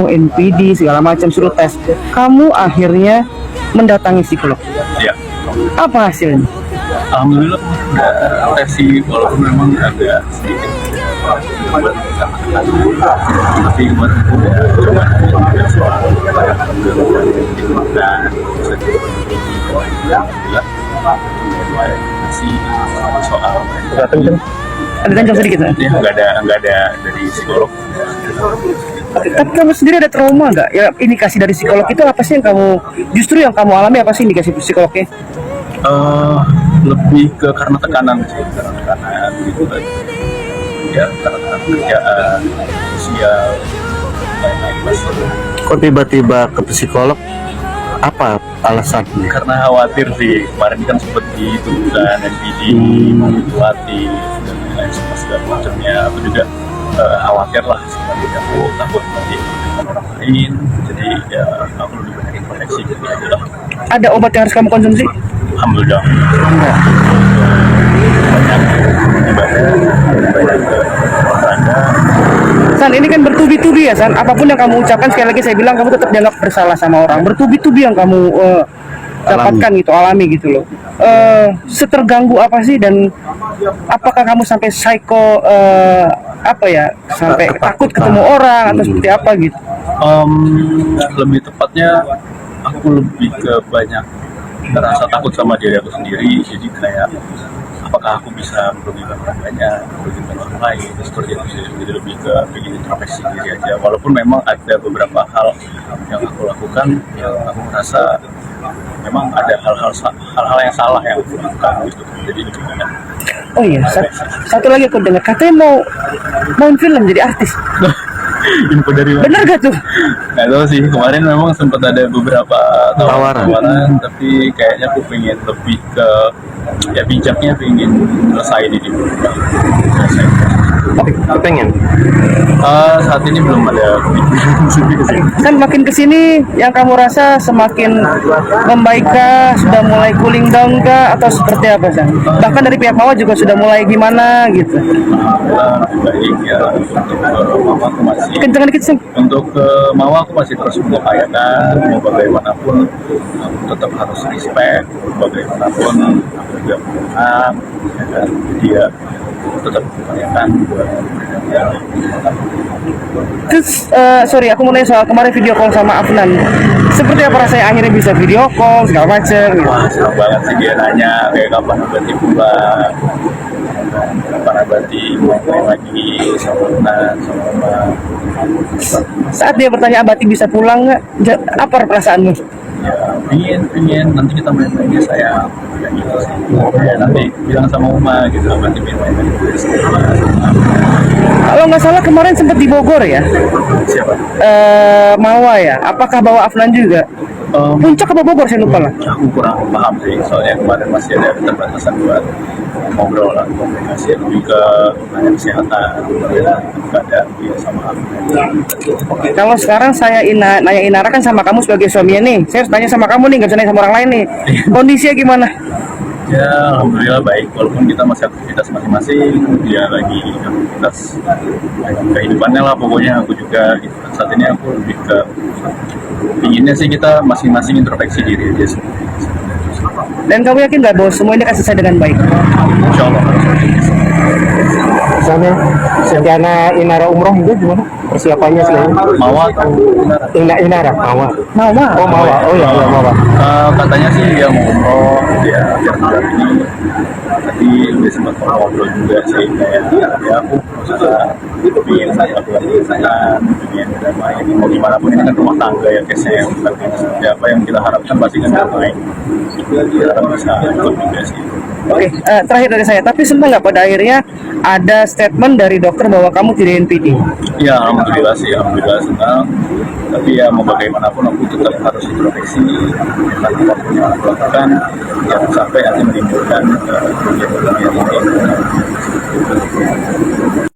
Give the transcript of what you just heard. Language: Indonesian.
NPD segala macam suruh tes, kamu akhirnya mendatangi psikolog. Ya, Apa hasilnya? alhamdulillah udah tes sih, walaupun memang agak sedikit tapi kemarin aku udah coba nanya soal dan alhamdulillah masih soal Ada tanjung sedikit kan? ya nggak ada dari psikolog. Tapi kamu sendiri ada trauma nggak? Ya indikasi dari psikolog itu apa sih yang kamu alami, apa sih indikasi psikolognya? Lebih ke karena tekanan sih, karena tekanan gitu kan. Ya karena tekanan kerjaan, sosial, lain-lain mas. Kok tiba-tiba ke psikolog? Apa alasannya? Karena khawatir sih, kemarin kan sempat dituduhkan NPD, manipulatif dan lain-lain segala macamnya. Aku juga khawatir lah sebenarnya, aku takut nanti dengan orang lain, jadi ya aku lebih banyak introspeksi gitu aja lah. Ada obat yang harus kamu konsumsi? Alhamdulillah banyak olahraga. San, ini kan bertubi-tubi ya San, apapun yang kamu ucapkan, sekali lagi saya bilang kamu tetap dianggap bersalah sama orang. Bertubi-tubi yang kamu dapatkan gitu, alami gitu loh. Seterganggu apa sih, dan apakah kamu sampai psycho, sampai takut ketemu orang atau seperti apa gitu? Lebih tepatnya aku lebih ke banyak merasa takut sama diri aku sendiri, jadi kayak apakah aku bisa merugikan orang banyak, merugikan orang lain, seperti itu sih. Jadi lebih ke bikin introspeksi diri aja, walaupun memang ada beberapa hal yang aku lakukan yang aku merasa memang ada hal-hal yang salah yang aku lakukan gitu, jadi lebih banyak. Oh iya, satu lagi aku dengar katanya mau main film jadi artis. Info dari mana? Bener gak tuh? Nggak tahu sih, kemarin memang sempat ada beberapa tawaran, tapi kayaknya aku pengen lebih ke ya bijaknya, pengen selesai di dulu. Kepengen? Saat ini belum ada Kan makin kesini yang kamu rasa semakin membaikkah, sudah mulai cooling down kah, atau seperti apa San? Bahkan dari pihak Mawar juga sudah mulai gimana gitu. baik ya. Untuk Mama aku masih Kenceng dikit San. untuk Mama aku masih terus mengupayakan, mau bagaimanapun aku tetap harus respect, bagaimanapun aku juga paham ya kan, dia tetap mengupayakan buat Terus, sorry, aku mau nanya soal kemarin video call sama Afnan. Seperti apa rasanya akhirnya bisa video call segala macem gitu? wah senang banget sih, dia nanya kayak kapan berarti pulang, kapan berarti main lagi sama Nan, sama Mama. Saat dia bertanya Abati bisa pulang nggak, apa perasaanmu? Ya pingin nanti kita main lagi sayang, kayak gitu sih. Ya nanti bilang sama Uma gitu, nanti main lagi sama Kalau nggak salah kemarin sempat di Bogor ya, siapa? Mawa ya. Apakah bawa Afnan juga? Puncak apa Bogor, saya lupa lah. Aku kurang paham sih, soalnya kemarin masih ada keterbatasan buat ngobrol lah, komunikasi lebih ke nanya kesehatan, keadaan dia sama aku. Kalau sekarang saya nanya Inara kan sama kamu sebagai suaminya nih, saya harus tanya sama kamu nih, nggak bisa nanya sama orang lain nih. Kondisinya gimana? Ya alhamdulillah baik, walaupun kita masih aktivitas masing-masing, dia lagi aktivitas kehidupannya lah pokoknya, aku juga gitu. Saat ini aku lebih ke inginnya sih kita masing-masing introspeksi diri aja sih. Dan kamu yakin nggak bahwa semua ini akan selesai dengan baik? Insya Allah harus optimis. Misalnya rencana Inara umroh itu gimana? Persiapannya sekarang? Mawa atau Inara, Mawa. Mawa. Oh Mawa, oh iya Mawa. katanya sih dia mau umroh dia akhir bulan ini. Tadi dia sempat ngobrol juga sih, kayak ya aku ingin melakukan kesehatan, ingin damai. Mau gimana pun ini kan rumah tangga ya, case-nya yang bukan seperti apa yang kita harapkan pasti kan damai. Kita harap bisa ikut juga sih. Oke, terakhir dari saya. Tapi senang nggak pada akhirnya ada statement dari dokter bahwa kamu tidak NPD? Ya alhamdulillah sih, alhamdulillah senang. Tapi ya mau bagaimanapun aku tetap harus introspeksi, melakukan apapun yang aku lakukan, jangan sampai nanti menimbulkan kegiatan ini.